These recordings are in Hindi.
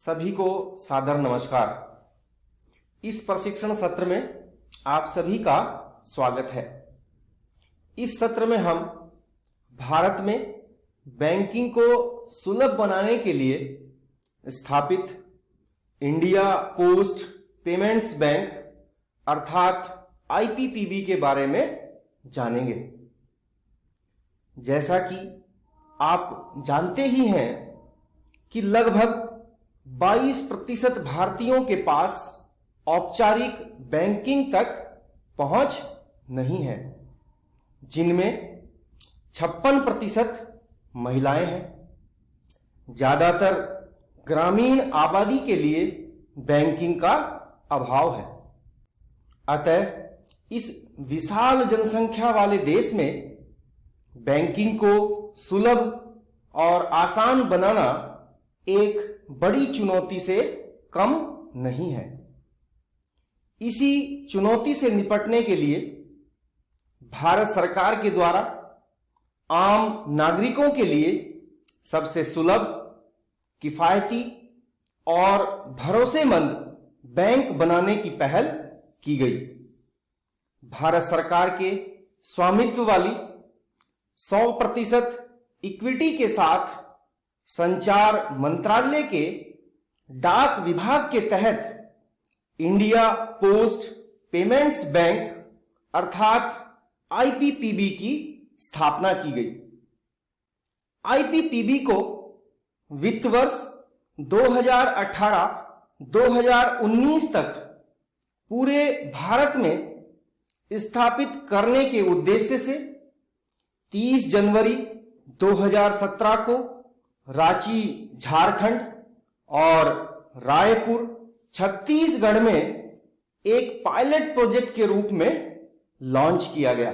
सभी को सादर नमस्कार। इस प्रशिक्षण सत्र में आप सभी का स्वागत है। इस सत्र में हम भारत में बैंकिंग को सुलभ बनाने के लिए स्थापित इंडिया पोस्ट पेमेंट्स बैंक अर्थात आईपीपीबी के बारे में जानेंगे। जैसा कि आप जानते ही हैं कि लगभग 22% भारतीयों के पास औपचारिक बैंकिंग तक पहुंच नहीं है, जिनमें 56% महिलाएं हैं। ज्यादातर ग्रामीण आबादी के लिए बैंकिंग का अभाव है। अतः इस विशाल जनसंख्या वाले देश में बैंकिंग को सुलभ और आसान बनाना एक बड़ी चुनौती से कम नहीं है। इसी चुनौती से निपटने के लिए भारत सरकार के द्वारा आम नागरिकों के लिए सबसे सुलभ, किफायती और भरोसेमंद बैंक बनाने की पहल की गई। भारत सरकार के स्वामित्व वाली 100% इक्विटी के साथ संचार मंत्रालय के डाक विभाग के तहत इंडिया पोस्ट पेमेंट्स बैंक अर्थात आईपीपीबी की स्थापना की गई। आईपीपीबी को वित्त वर्ष 2018-2019 तक पूरे भारत में स्थापित करने के उद्देश्य से 30 जनवरी 2017 को रांची झारखंड और रायपुर छत्तीसगढ़ में एक पायलट प्रोजेक्ट के रूप में लॉन्च किया गया।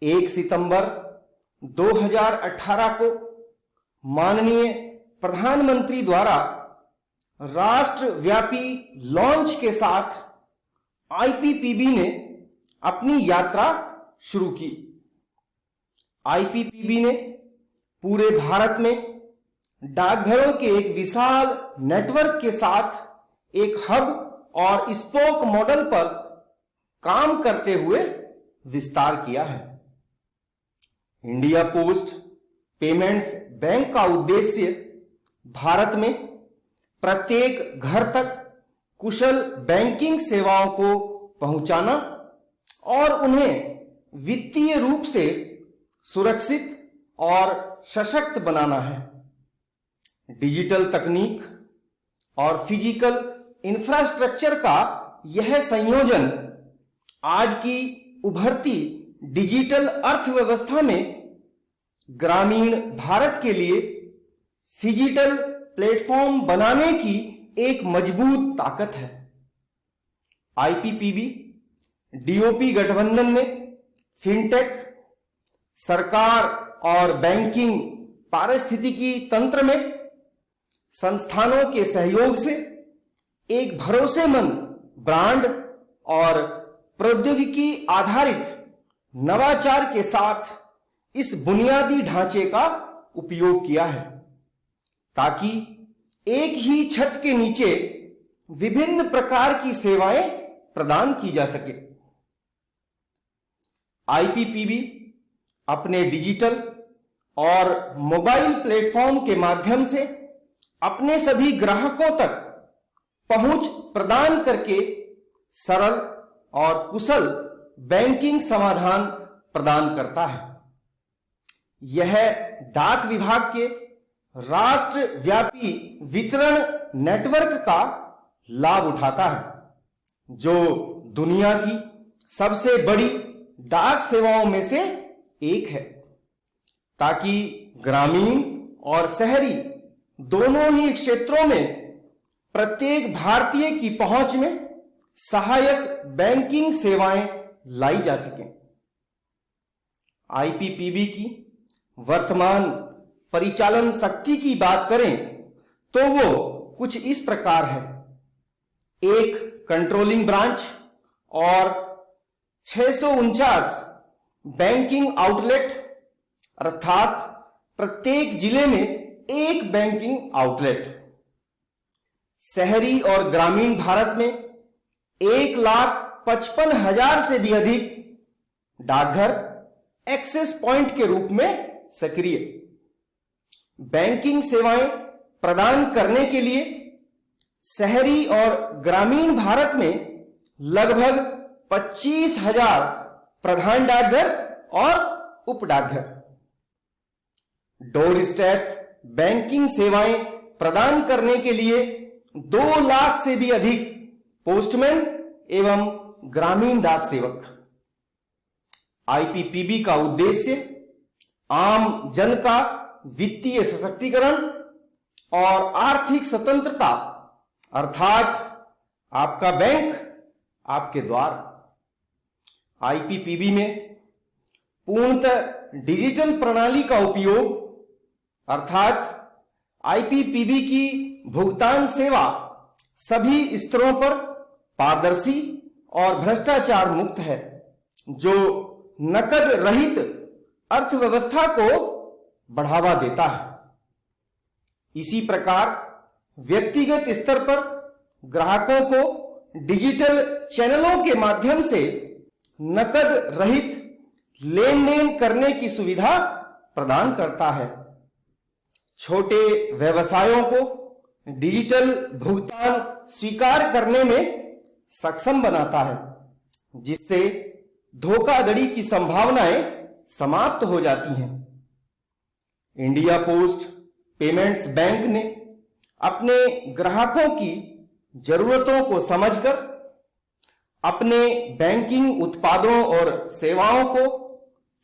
1 सितंबर 2018 को माननीय प्रधानमंत्री द्वारा राष्ट्रव्यापी लॉन्च के साथ आईपीपीबी ने अपनी यात्रा शुरू की। आईपीपीबी ने पूरे भारत में डाकघरों के एक विशाल नेटवर्क के साथ एक हब और स्पोक मॉडल पर काम करते हुए विस्तार किया है। इंडिया पोस्ट पेमेंट्स बैंक का उद्देश्य भारत में प्रत्येक घर तक कुशल बैंकिंग सेवाओं को पहुंचाना और उन्हें वित्तीय रूप से सुरक्षित और सशक्त बनाना है। डिजिटल तकनीक और फिजिकल इंफ्रास्ट्रक्चर का यह संयोजन आज की उभरती डिजिटल अर्थव्यवस्था में ग्रामीण भारत के लिए फिजिकल प्लेटफॉर्म बनाने की एक मजबूत ताकत है। आईपीपीबी डीओपी गठबंधन ने फिनटेक, सरकार और बैंकिंग पारिस्थितिकी तंत्र में संस्थानों के सहयोग से एक भरोसेमंद ब्रांड और प्रौद्योगिकी आधारित नवाचार के साथ इस बुनियादी ढांचे का उपयोग किया है, ताकि एक ही छत के नीचे विभिन्न प्रकार की सेवाएं प्रदान की जा सके। आईपीपीबी अपने डिजिटल और मोबाइल प्लेटफॉर्म के माध्यम से अपने सभी ग्राहकों तक पहुंच प्रदान करके सरल और कुशल बैंकिंग समाधान प्रदान करता है। यह डाक विभाग के राष्ट्रव्यापी वितरण नेटवर्क का लाभ उठाता है, जो दुनिया की सबसे बड़ी डाक सेवाओं में से एक है, ताकि ग्रामीण और शहरी दोनों ही क्षेत्रों में प्रत्येक भारतीय की पहुंच में सहायक बैंकिंग सेवाएं लाई जा सकें। आईपीपीबी की वर्तमान परिचालन शक्ति की बात करें तो वो कुछ इस प्रकार है। एक कंट्रोलिंग ब्रांच और 649 बैंकिंग आउटलेट अर्थात प्रत्येक जिले में एक बैंकिंग आउटलेट, शहरी और ग्रामीण भारत में 1,55,000 से भी अधिक डाकघर एक्सेस पॉइंट के रूप में सक्रिय। बैंकिंग सेवाएं प्रदान करने के लिए शहरी और ग्रामीण भारत में लगभग 25,000 प्रधान डाकघर और उप डाकघर। डोर स्टेप बैंकिंग सेवाएं प्रदान करने के लिए 2 लाख से भी अधिक पोस्टमैन एवं ग्रामीण डाक सेवक। आईपीपीबी का उद्देश्य आम जन का वित्तीय सशक्तिकरण और आर्थिक स्वतंत्रता, अर्थात आपका बैंक आपके द्वार। आईपीपीबी में पूर्णतः डिजिटल प्रणाली का उपयोग, अर्थात आईपीपीबी की भुगतान सेवा सभी स्तरों पर पारदर्शी और भ्रष्टाचार मुक्त है, जो नकद रहित अर्थव्यवस्था को बढ़ावा देता है। इसी प्रकार व्यक्तिगत स्तर पर ग्राहकों को डिजिटल चैनलों के माध्यम से नकद रहित लेन देन करने की सुविधा प्रदान करता है। छोटे व्यवसायों को डिजिटल भुगतान स्वीकार करने में सक्षम बनाता है, जिससे धोखाधड़ी की संभावनाएं समाप्त हो जाती हैं। इंडिया पोस्ट पेमेंट्स बैंक ने अपने ग्राहकों की जरूरतों को समझकर अपने बैंकिंग उत्पादों और सेवाओं को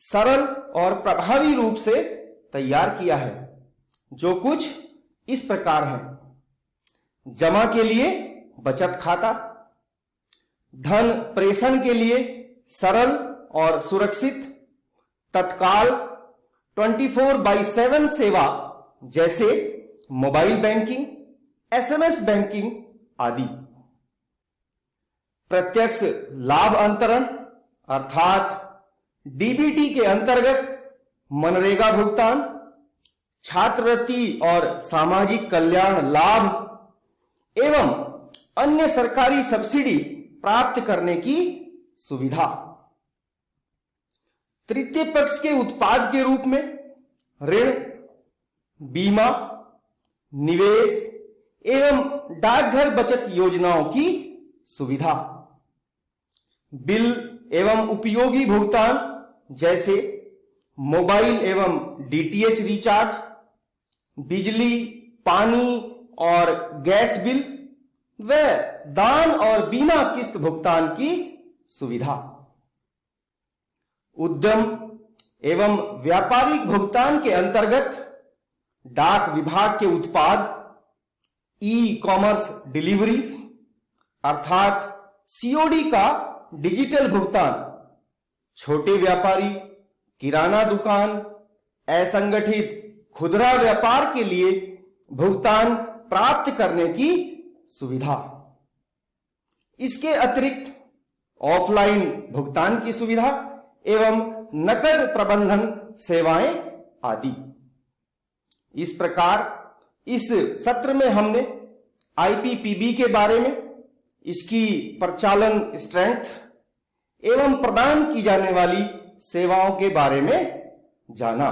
सरल और प्रभावी रूप से तैयार किया है, जो कुछ इस प्रकार है। जमा के लिए बचत खाता, धन प्रेषण के लिए सरल और सुरक्षित तत्काल 24/7 सेवा जैसे मोबाइल बैंकिंग, एसएमएस बैंकिंग आदि। प्रत्यक्ष लाभ अंतरण अर्थात डीबीटी के अंतर्गत मनरेगा भुगतान, छात्रवृत्ति और सामाजिक कल्याण लाभ एवं अन्य सरकारी सब्सिडी प्राप्त करने की सुविधा। तृतीय पक्ष के उत्पाद के रूप में ऋण, बीमा, निवेश एवं डाकघर बचत योजनाओं की सुविधा। बिल एवं उपयोगी भुगतान जैसे मोबाइल एवं डीटीएच रिचार्ज, बिजली, पानी और गैस बिल व दान और बीमा किस्त भुगतान की सुविधा। उद्यम एवं व्यापारिक भुगतान के अंतर्गत डाक विभाग के उत्पाद ई कॉमर्स डिलीवरी अर्थात सीओडी का डिजिटल भुगतान, छोटे व्यापारी, किराना दुकान, असंगठित खुदरा व्यापार के लिए भुगतान प्राप्त करने की सुविधा। इसके अतिरिक्त ऑफलाइन भुगतान की सुविधा एवं नकद प्रबंधन सेवाएं आदि। इस प्रकार इस सत्र में हमने आईपीपीबी के बारे में, इसकी प्रचालन स्ट्रेंथ एवं प्रदान की जाने वाली सेवाओं के बारे में जाना।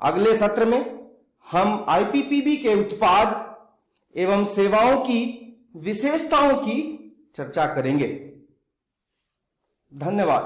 अगले सत्र में हम आईपीपीबी के उत्पाद एवं सेवाओं की विशेषताओं की चर्चा करेंगे। धन्यवाद।